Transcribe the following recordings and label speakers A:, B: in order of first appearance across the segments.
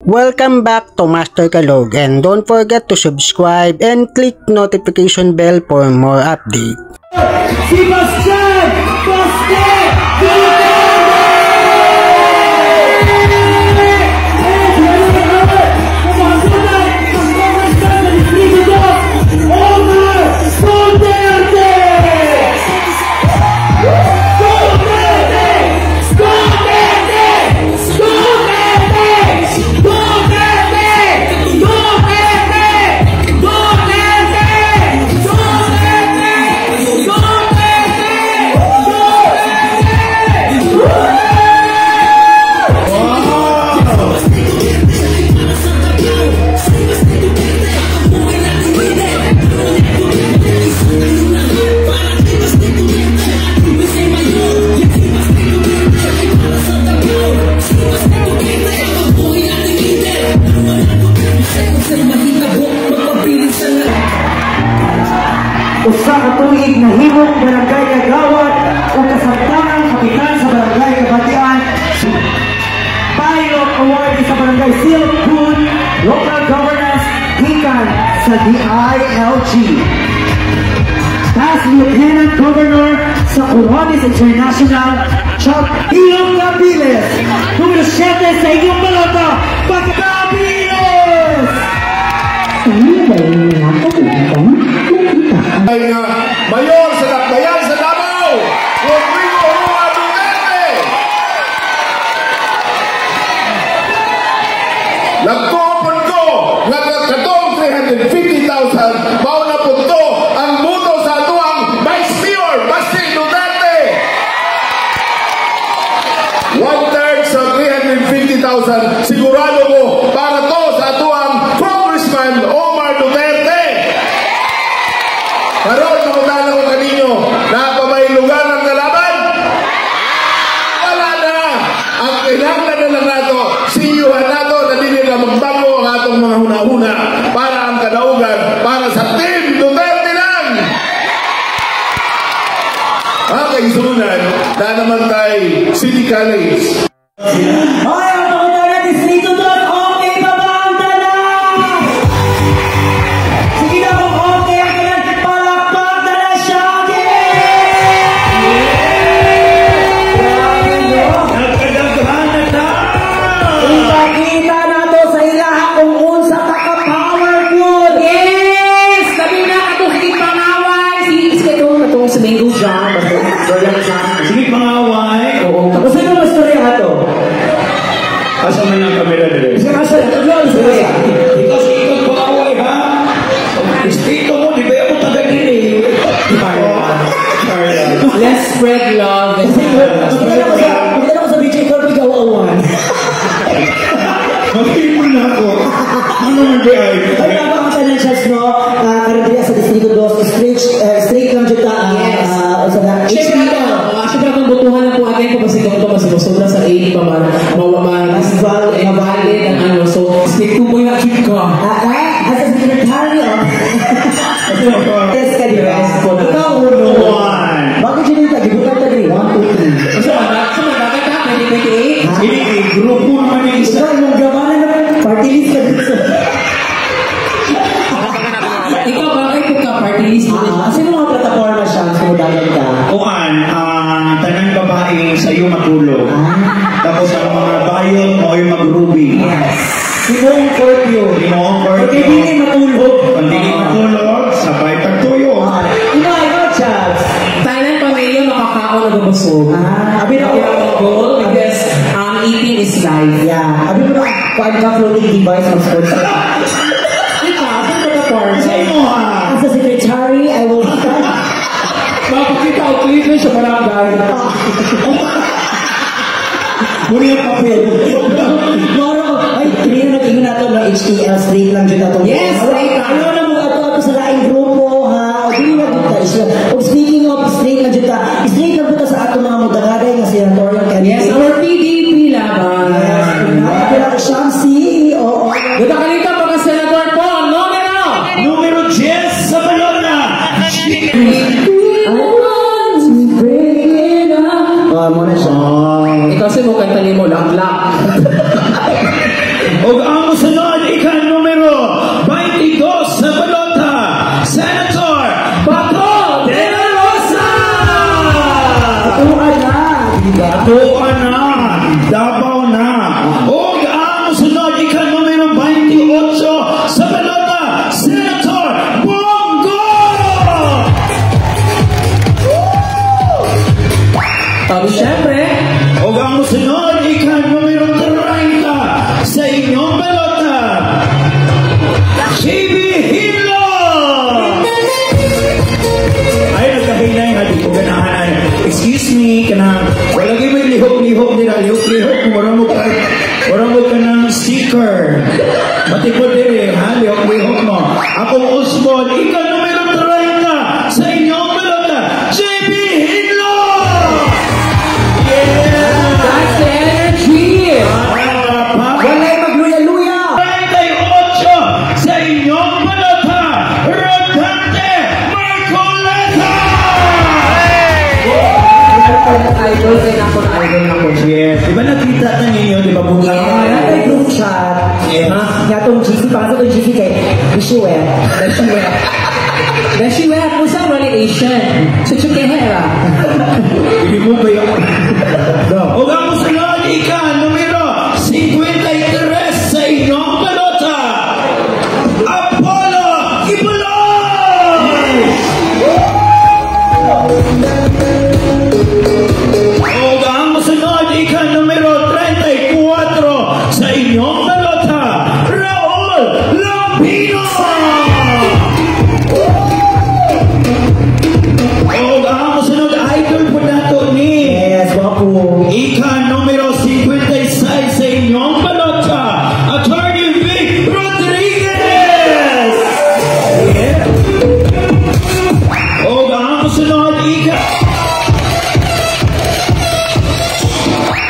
A: Welcome back to Master Kalog, and don't forget to subscribe and click notification bell for more updates.
B: Si Bastian! Usa ka tuig na himong barangay Agawad o kasamtangang kapitan sa barangay Kabatian. Pilot Award sa barangay Silkwood, local governance gikan sa DILG. Past Lieutenant Governor sa Coronis International, Chuck Ilong Capiles. Número 7 sa inyong balota, Capiles!
C: Ay nga, Mayor sa Dakbayan sa Davao, Rodrigo Roa Duterte. Nagkupon ko, nagkatong 350,000, mauna po ito ang muto sa atuang Vice Mayor, Basti Duterte. 1/3 sa 350,000, sigurado ko para to sa atuang Congressman Omar Duterte. Karon makutana ko kaninyo, napamailugan ang kalaban? Wala na! Ang kailangan na lang nato, sinyuhan nato na hindi na magbago ang atong mga hunahuna para ang kadaugan, para sa Team Duterte lang! Okay, sunan, na naman tayo City College.
B: Ay, ang pakita natin dito doon, okay ba ba ang dala? Sige na kung okay ang dala, palakpak na na siya, nagkadaghan na daw! Ipakita na to sa ilaha kung unsa ka-powerful! Yes! Sabi na katong hindi pangaway! Sige katong sa Mingo dyan, sige pangaway! Oo. Tapos sino mas storya ka to?
C: Asa man ang kamera nila?
B: Asa na storya?
C: Ikaw sa ikot pangaway ha? Istito mo, di ba ako taga-gini?
B: Let's spread love. Magkita ko sa BJ Corby Gawawan.
C: Mag-ipon na ako. Ano man ba ay?
B: Ay, napaka-challenge no? Karibaya sa Distrito 2, straight lang dito. Yes. Siyempre akong butuhan ng kuwagay ko kasi kung ito mas sobra sa 80 pa man. Mavalid ang ano. So, stick 2 na chip ko. As a secretary of... Yes, ka di ba? Ikaw, uno. Bakit siya nito? Gibutan ka rin. 1, 2, 3. So, bakit ka? 2028?
C: Hindi, grupo naman yung isa.
B: Yung gabanan naman. Party list ka dito. Ikaw, bakit ka party list? Sino mga plataforma siya? Sumudagan ka?
C: Kuan, tanang babae sa iyo matulog. Tapos ang mga bayon mo ay mag-ruby.
B: Yes. Simong Corpio. Porque hindi matulog.
C: Pag hindi matulog, sabay pagtuyo.
B: Ikaw, Chats. Thailand pamilya makakaon na gabasog. Abi na ko goal because eating is life. Yeah. Abi mo na kuan ka floating device ng sports. Ikaw, saan ka pa-porn? As a secretary, I will start. Mapakita o klito siya barangay. Muli ang papel. Moro, ay, pinino natin na ito ng HTL, straight lang dyan na ito. Yes, straight lang. Ano na mga ito sa laing grupo, ha? O, di na dito tayo. O, speaking of straight lang dyan, straight lang dito sa ato mga magdagaday na senatorial candidate. Yes, our PDP laban. Yes, pinaka siyang CEO. Dito kalita mga senator po, numero 10 sa Balona. Muna siya. Ikaw kasi mo kanta ni mo, lak-lak.
C: O ang
D: Mayor. Matikod din ha, lihok-lihok mo. Akong Osmond, ikaw numero 30 sa inyong balota, JB Hinlo! Yeah!
B: That's the energy! Walay magluya-luya!
D: 38 sa inyong balota, Rodante Marcoleta!
B: Idol, kaya ako na idol na ko.
D: Yes, di ba nakita na ninyo, di ba buka?
B: Ay, group chat.
D: Yeah.
B: Nga itong GC, baka itong GC kay Bishiwet. Bishiwet, kung saan relation? Chuchukehera.
D: Ibig mo ba yung... O nga mo sunod, ika, numero 53 sa inyong balota, Apollo Kibuloy! O nga mo sunod, ika, numero 34 sa inyong balota, Raul Lampino! O nga mo sunod, idol po nato ni
B: Yes, wapo.
D: Ika numero 56 sa inyong balota, Attorney Vic Rodriguez! Yeah. O ang sunod, Ika.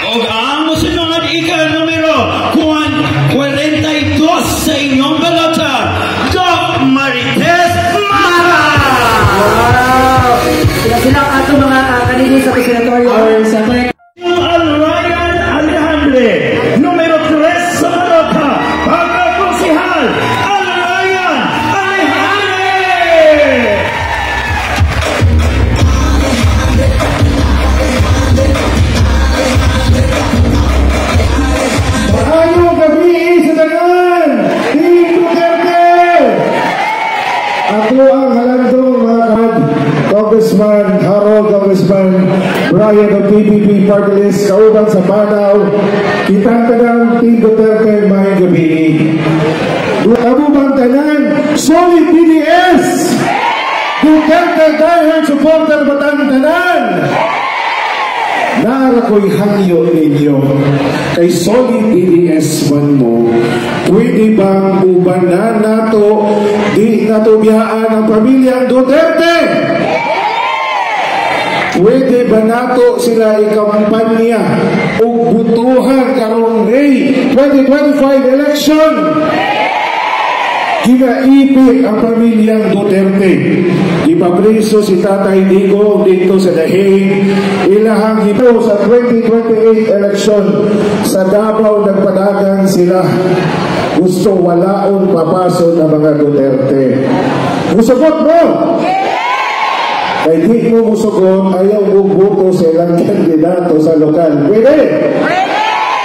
D: O ang sunod, Ika numero 42 sa inyong balota, Doc Marites Mara!
B: Sila ang ato mga kanini sa senatorial or sa
D: Ryan Alejandre, numero 3 sa balota, pagkakonsihal, Ryan Alejandre!
C: Maayong gabi sa tanan! Team Duterte! Ako ang halandong mga Congressman Harold, Congressman Brian of PPP Party List, kauban sa Panao, kitang tagang Team Duterte may gabi. Abubang tanan, solid DDS! Duterte dahil supporter batang tanan! Nara ko'y hangyo ninyo kay solid DDS man mo, pwede bang ubanan nato di nato biyaan ang pamilyang Duterte? Pwede ba nato sila ikampanya o butuhan karong May 2025 election? Ginaipit ang pamilyang Duterte. Ipapriso si Tatay Digo dito sa Dahig. Ilahang ito sa 2028 election. Sa Davao nagpadagan sila. Gusto walaon papaso ng mga Duterte. Musugot mo! Kay di mo musugot, ayaw mo buto sa ilang kandidato sa lokal. Pwede!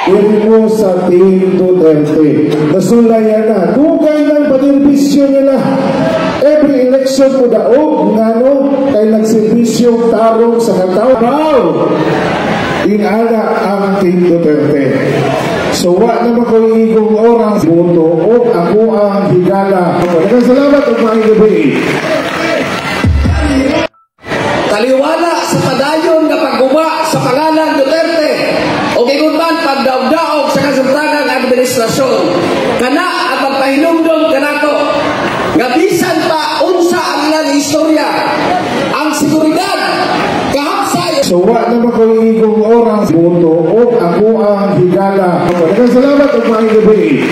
C: Pwede mo sa Team Duterte. Nasulayan na. Dugay ng panirbisyo nila. Every election mo daog, ngano, kay nagserbisyong tarong sa kataw. Inala ang Team Duterte. So, wa naman ko igong oras boto o ako ang higala. Maraming salamat at mga gabi.
E: Taliwala sa padayon nga pagguba sa pangalan Duterte o gigunban pagdaog-daog sa kasamtangang administrasyon. Kana ang pagpahinumdom kanato nga bisan pa unsa ang ilang istorya, ang seguridad kahapsay.
C: So, wa naman ko igong oras boto o ako ang higala. Maraming salamat at mga gabi.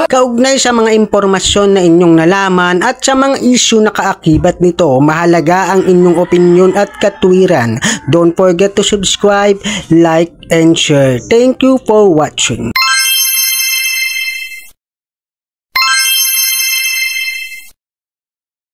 A: Kaugnay sa mga impormasyon na inyong nalaman at sa mga issue na kaakibat nito, mahalaga ang inyong opinion at katwiran. Don't forget to subscribe, like, and share. Thank you for watching.